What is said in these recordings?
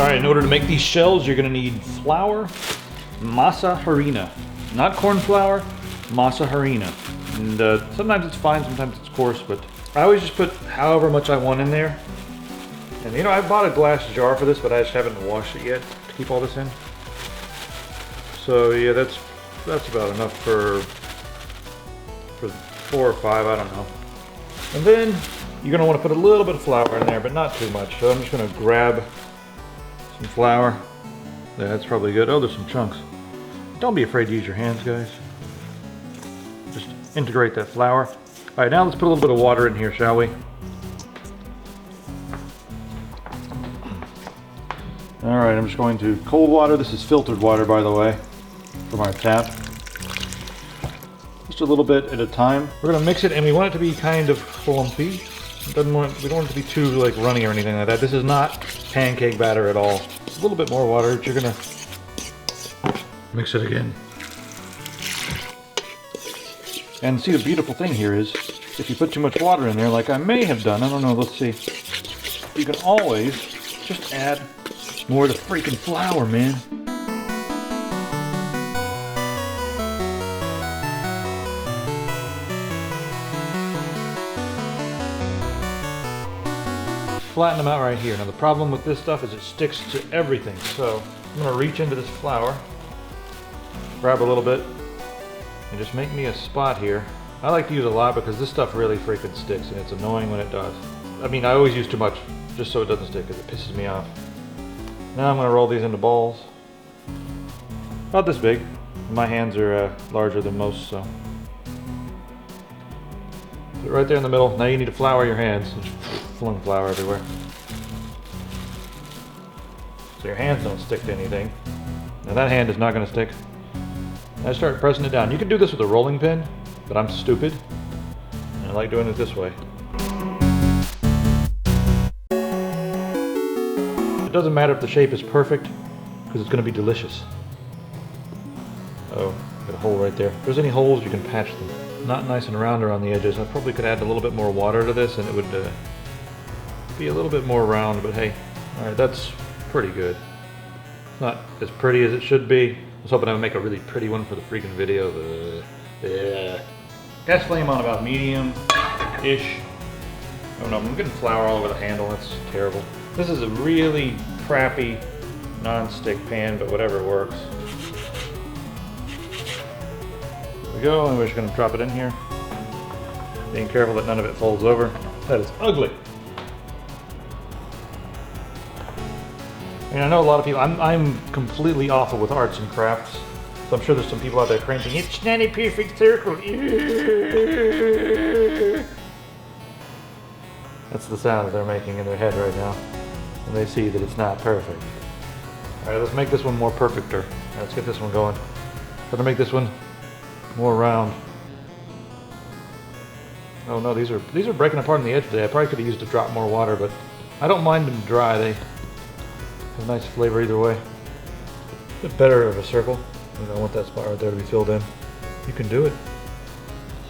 Alright, in order to make these shells, you're going to need flour, masa harina. Not corn flour, masa harina. And sometimes it's fine, sometimes it's coarse, but I always just put however much I want in there. And you know, I bought a glass jar for this, but I just haven't washed it yet to keep all this in. So yeah, that's about enough for 4 or 5, I don't know. And then you're going to want to put a little bit of flour in there, but not too much. So I'm just going to grab some flour. Yeah, that's probably good. Oh, there's some chunks. Don't be afraid to use your hands, guys. Just integrate that flour. All right, now let's put a little bit of water in here, shall we? All right, I'm just going to cold water. This is filtered water, by the way, from our tap. Just a little bit at a time. We're gonna mix it, and we want it to be kind of clumpy. We don't want it to be too like runny or anything like that. This is not pancake batter at all. Just a little bit more water. You're gonna mix it again. And see, the beautiful thing here is, if you put too much water in there, like I may have done, I don't know, let's see. You can always just add more of the freaking flour, man. Flatten them out right here. Now the problem with this stuff is it sticks to everything. So I'm gonna reach into this flour, grab a little bit, and just make me a spot here. I like to use a lot because this stuff really freaking sticks, and it's annoying when it does. I mean, I always use too much just so it doesn't stick because it pisses me off. Now I'm gonna roll these into balls. About this big. My hands are larger than most, so. Put it right there in the middle. Now you need to flour your hands. Flung flour everywhere. So your hands don't stick to anything. Now that hand is not going to stick. I start pressing it down. You can do this with a rolling pin, but I'm stupid. And I like doing it this way. It doesn't matter if the shape is perfect, because it's going to be delicious. Oh, got a hole right there. If there's any holes, you can patch them. Not nice and round around the edges. I probably could add a little bit more water to this and it would be a little bit more round, but hey, alright, that's pretty good. Not as pretty as it should be. I was hoping I would make a really pretty one for the freaking video. Yeah. Gas flame on about medium-ish. Oh no, I'm getting flour all over the handle. That's terrible. This is a really crappy non-stick pan, but whatever works. There we go, and we're just going to drop it in here. Being careful that none of it folds over. That is ugly. I mean, I know a lot of people, I'm completely awful with arts and crafts, so I'm sure there's some people out there cringing, it's not a perfect circle. That's the sound they're making in their head right now, and they see that it's not perfect. Alright, let's make this one more perfecter. Right, let's get this one going. Try to make this one more round. Oh no, these are breaking apart on the edge today. I probably could have used a drop more water, but I don't mind them dry. They have a nice flavor either way. A bit better of a circle. I don't want that spot right there to be filled in. You can do it.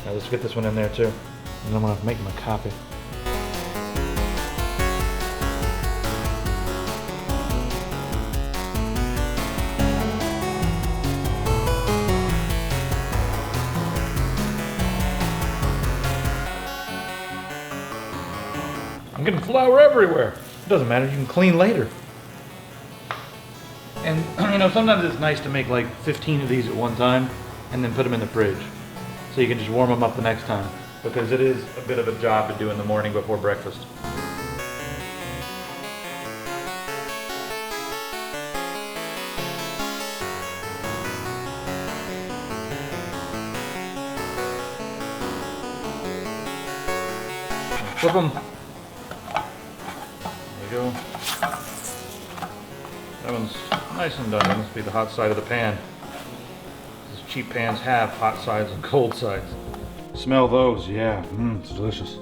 Alright, let's get this one in there too. And I'm gonna make my copy. I'm getting flour everywhere. It doesn't matter, you can clean later. And you know, sometimes it's nice to make like 15 of these at one time and then put them in the fridge. So you can just warm them up the next time. Because it is a bit of a job to do in the morning before breakfast. Flip them. Go. That one's nice and done. That must be the hot side of the pan. These cheap pans have hot sides and cold sides. Smell those, yeah. It's delicious.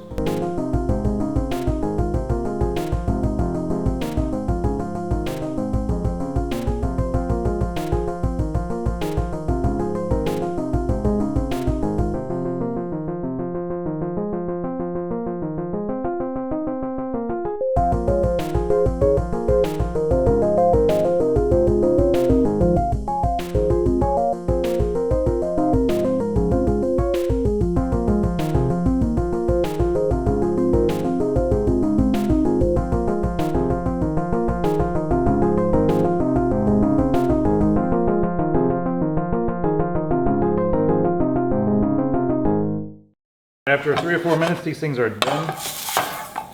After 3 or 4 minutes, these things are done. So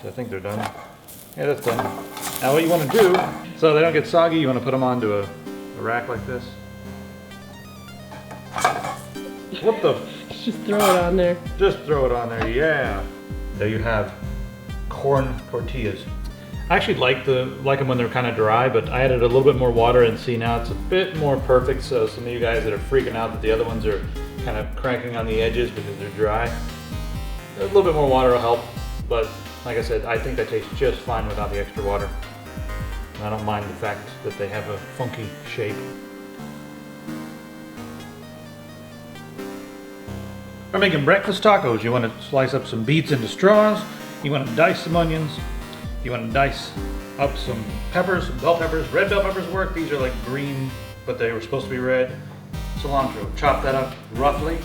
I think they're done. Yeah, that's done. Now what you want to do, so they don't get soggy, you want to put them onto a rack like this. What the? Just throw it on there. Just throw it on there, yeah. There you have corn tortillas. I actually like them when they're kind of dry, but I added a little bit more water and see now it's a bit more perfect. So some of you guys that are freaking out that the other ones are kind of cracking on the edges because they're dry, a little bit more water will help. But like I said, I think they taste just fine without the extra water. And I don't mind the fact that they have a funky shape. For making breakfast tacos, you want to slice up some beets into straws, you want to dice some onions, you want to dice up some peppers, some bell peppers. Red bell peppers work, these are like green, but they were supposed to be red. Cilantro, chop that up roughly.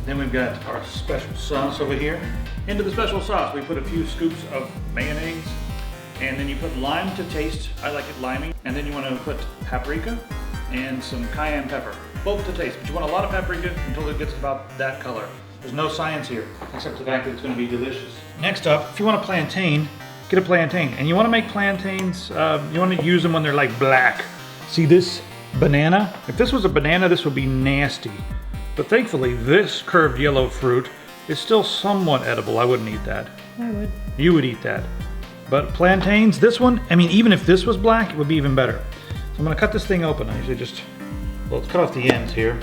Then we've got our special sauce over here. Into the special sauce, we put a few scoops of mayonnaise, and then you put lime to taste. I like it limey. And then you want to put paprika and some cayenne pepper, both to taste. But you want a lot of paprika until it gets about that color. There's no science here, except the fact that it's going to be delicious. Next up, if you want a plantain, get a plantain. And you want to make plantains, you want to use them when they're like black. See this banana? If this was a banana, this would be nasty. But thankfully, this curved yellow fruit is still somewhat edible. I wouldn't eat that. I would. You would eat that. But plantains, this one, I mean, even if this was black, it would be even better. So I'm going to cut this thing open. I usually just, well, let's cut off the ends here.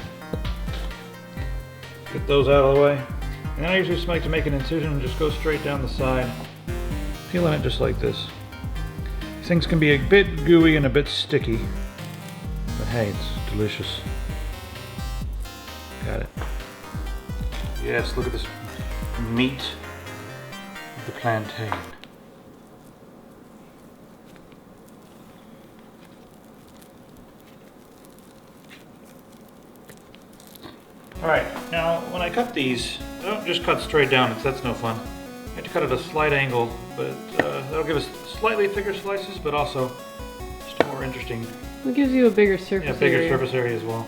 Get those out of the way. And then I usually just like to make an incision and just go straight down the side. Peeling it just like this. These things can be a bit gooey and a bit sticky. But hey, it's delicious. Got it. Yes, look at this meat of the plantain. Alright, now when I cut these, don't just cut straight down, that's no fun. I have to cut at a slight angle, but that'll give us slightly thicker slices, but also just more interesting. It gives you a bigger surface area. Yeah, bigger surface area as well.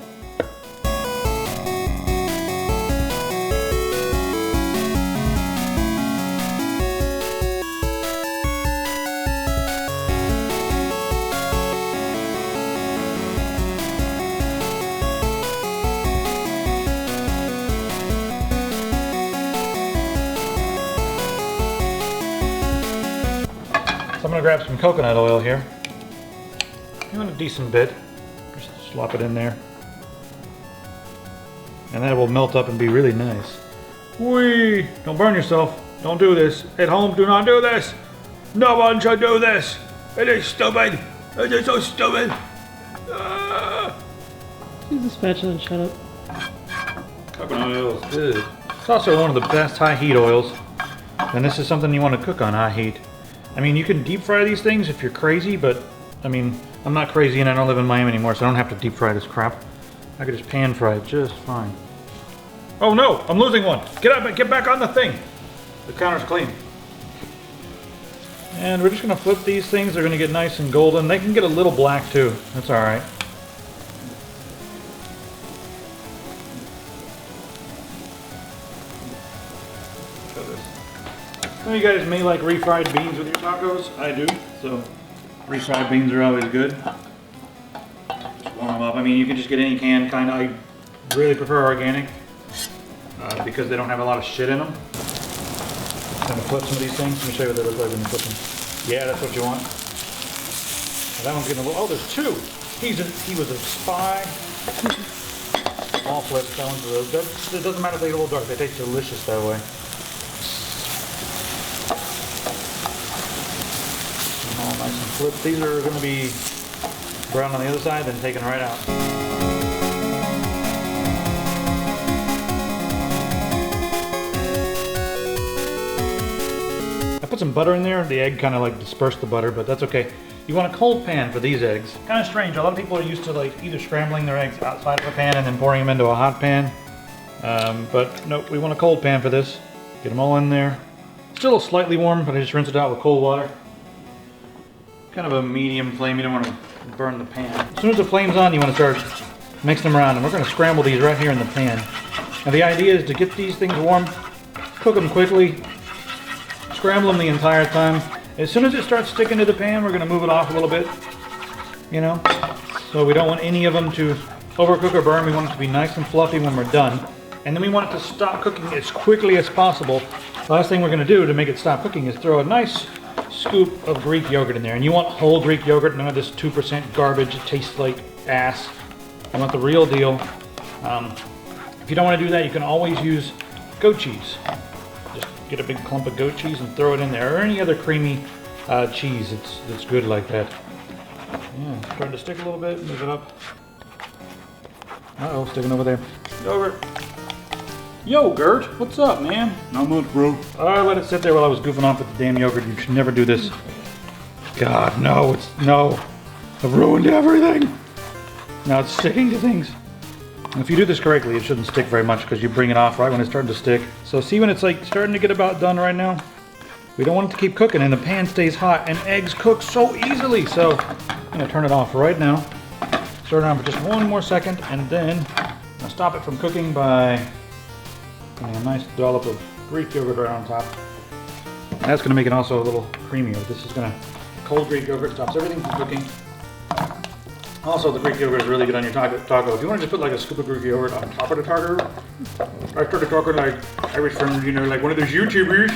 So I'm going to grab some coconut oil here. You want a decent bit. Just slop it in there. And that will melt up and be really nice. Whee! Don't burn yourself. Don't do this. At home, do not do this. No one should do this. It is stupid. It is so stupid. Use the spatula and shut up. Coconut oil is good. It's also one of the best high heat oils. And this is something you want to cook on high heat. I mean, you can deep fry these things if you're crazy, but I mean, I'm not crazy and I don't live in Miami anymore, so I don't have to deep fry this crap. I could just pan fry it just fine. Oh no, I'm losing one. Get up, get back on the thing. The counter's clean. And we're just gonna flip these things. They're gonna get nice and golden. They can get a little black too. That's all right. Show this. Some of you guys may like refried beans with your tacos. I do. So refried beans are always good. Just warm them up. I mean, you can just get any can kind of. I really prefer organic because they don't have a lot of shit in them. I'm gonna flip some of these things. Let me show you what they look like when you flip them. Yeah, that's what you want. Now that one's getting a little. Oh, there's two. He was a spy. All flips. That one's a little. It doesn't matter if they get a little dark. They taste delicious that way. All nice and flipped. These are going to be brown on the other side, then taken right out. I put some butter in there. The egg kind of like dispersed the butter, but that's okay. You want a cold pan for these eggs. Kind of strange. A lot of people are used to like either scrambling their eggs outside of a pan and then pouring them into a hot pan. But no, we want a cold pan for this. Get them all in there. Still slightly warm, but I just rinse it out with cold water. Kind of a medium flame. You don't want to burn the pan. As soon as the flame's on, you want to start mixing them around. And we're going to scramble these right here in the pan. Now the idea is to get these things warm Cook them quickly. Scramble them the entire time. As soon as it starts sticking to the pan, we're going to move it off a little bit. You know? So we don't want any of them to overcook or burn. We want it to be nice and fluffy when we're done. And then we want it to stop cooking as quickly as possible. The last thing we're going to do to make it stop cooking is throw a nice scoop of Greek yogurt in there. And you want whole Greek yogurt, none of this 2% garbage. It tastes like ass. I want the real deal. If you don't want to do that, you can always use goat cheese. Just get a big clump of goat cheese and throw it in there, or any other creamy cheese that's good like that. Yeah, it's starting to stick a little bit. Move it up. Uh-oh, sticking over there. Yogurt. Yogurt? What's up, man? Not much, bro. I let it sit there while I was goofing off with the damn yogurt. You should never do this. God, no, no. I've ruined everything. Now it's sticking to things. And if you do this correctly, it shouldn't stick very much because you bring it off right when it's starting to stick. So see when it's like starting to get about done right now? We don't want it to keep cooking and the pan stays hot and eggs cook so easily. So I'm gonna turn it off right now. Stir it on for just one more second and then I'll stop it from cooking by putting a nice dollop of Greek yogurt right on top. That's gonna make it also a little creamier. This is gonna, cold Greek yogurt stops everything from cooking. Also, the Greek yogurt is really good on your taco. If you want to just put like a scoop of Greek yogurt on top of the taco, I started talking like Irish from, you know, like one of those YouTubers.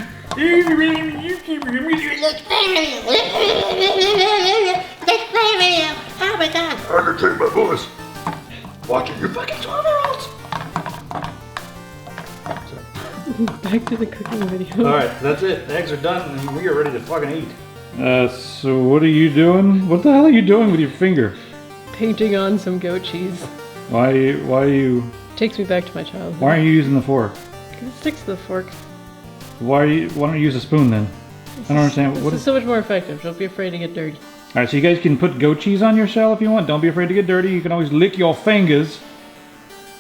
Oh my god. I can take my voice. Watching you fucking 12-year-olds. Back to the cooking video. Alright, that's it. The eggs are done and we are ready to fucking eat. So what are you doing? What the hell are you doing with your finger? Painting on some goat cheese. Why are you... Takes me back to my childhood. Why are you using the fork? Because it sticks to the fork. Why don't you use a spoon then? I don't understand. This is so much more effective. Don't be afraid to get dirty. Alright, so you guys can put goat cheese on your shell if you want. Don't be afraid to get dirty. You can always lick your fingers.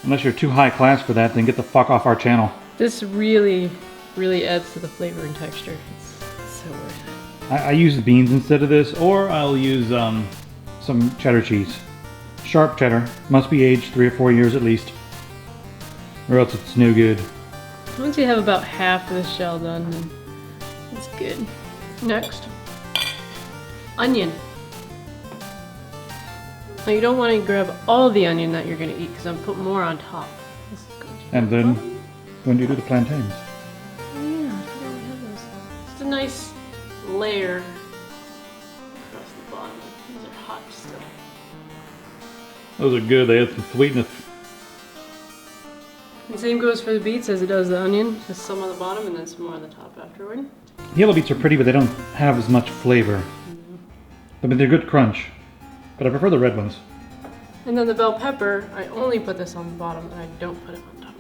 Unless you're too high class for that, then get the fuck off our channel. This really, really adds to the flavor and texture. It's so worth it. I use beans instead of this, or I'll use some cheddar cheese. Sharp cheddar. Must be aged 3 or 4 years at least. Or else it's no good. Once you have about half of the shell done, then it's good. Next, onion. Now you don't want to grab all the onion that you're going to eat because I'm putting more on top. This is going to And then, when do you do the plantains? Oh yeah, I forgot we have those. Just a nice layer across the bottom. These are hot still. Those are good. They have some sweetness. The same goes for the beets as it does the onion. Just some on the bottom and then some more on the top afterward. Yellow beets are pretty, but they don't have as much flavor. I mean, they're good crunch. But I prefer the red ones. And then the bell pepper, I only put this on the bottom and I don't put it on top.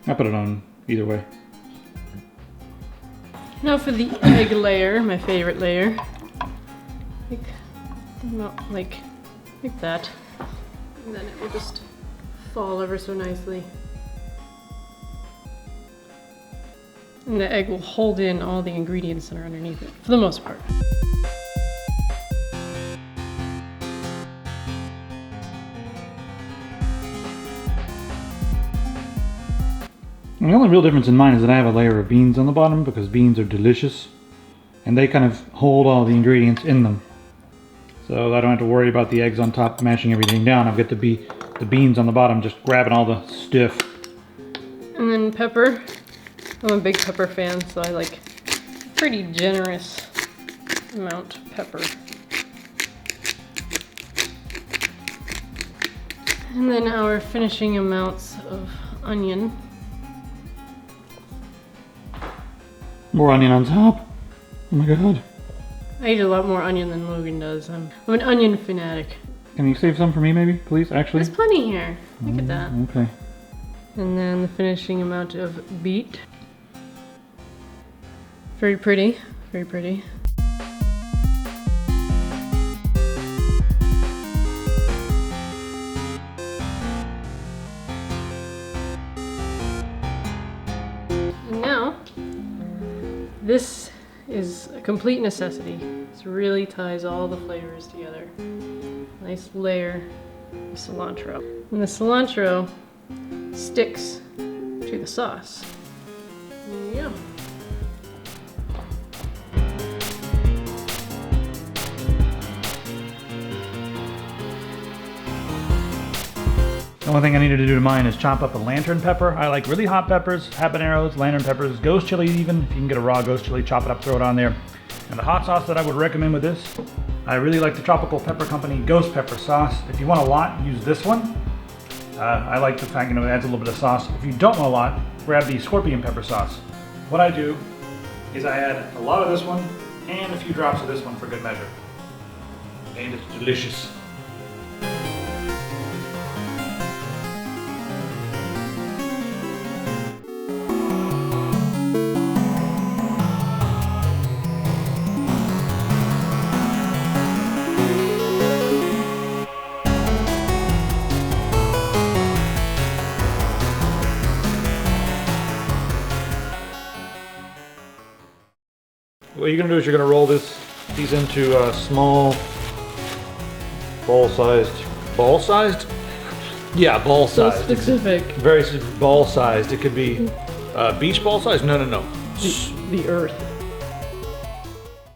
I put it on either way. Now for the egg layer, my favorite layer. Like that. And then it will just fall ever so nicely. And the egg will hold in all the ingredients that are underneath it, for the most part. And the only real difference in mine is that I have a layer of beans on the bottom because beans are delicious. And they kind of hold all the ingredients in them. So I don't have to worry about the eggs on top mashing everything down. I've got the beans on the bottom just grabbing all the stuff. And then pepper. I'm a big pepper fan, so I like pretty generous amount of pepper. And then our finishing amounts of onion. More onion on top. Oh my god. I eat a lot more onion than Logan does. I'm an onion fanatic. Can you save some for me maybe, please, actually? There's plenty here. Look at that. Okay. And then the finishing amount of beet. Very pretty, very pretty. And now, this is a complete necessity. This really ties all the flavors together. Nice layer of cilantro. And the cilantro sticks to the sauce. Yum. The only thing I needed to do to mine is chop up a lantern pepper. I like really hot peppers, habaneros, lantern peppers, ghost chili even. If you can get a raw ghost chili, chop it up, throw it on there. And the hot sauce that I would recommend with this, I really like the Tropical Pepper Company Ghost Pepper Sauce. If you want a lot, use this one. I like the fact, it adds a little bit of sauce. If you don't want a lot, grab the Scorpion Pepper Sauce. What I do is I add a lot of this one and a few drops of this one for good measure. And it's delicious. What you're gonna do is you're gonna roll these into small ball-sized? Yeah, So ball-sized. specific. Very ball-sized. It could be beach ball-sized? No. The earth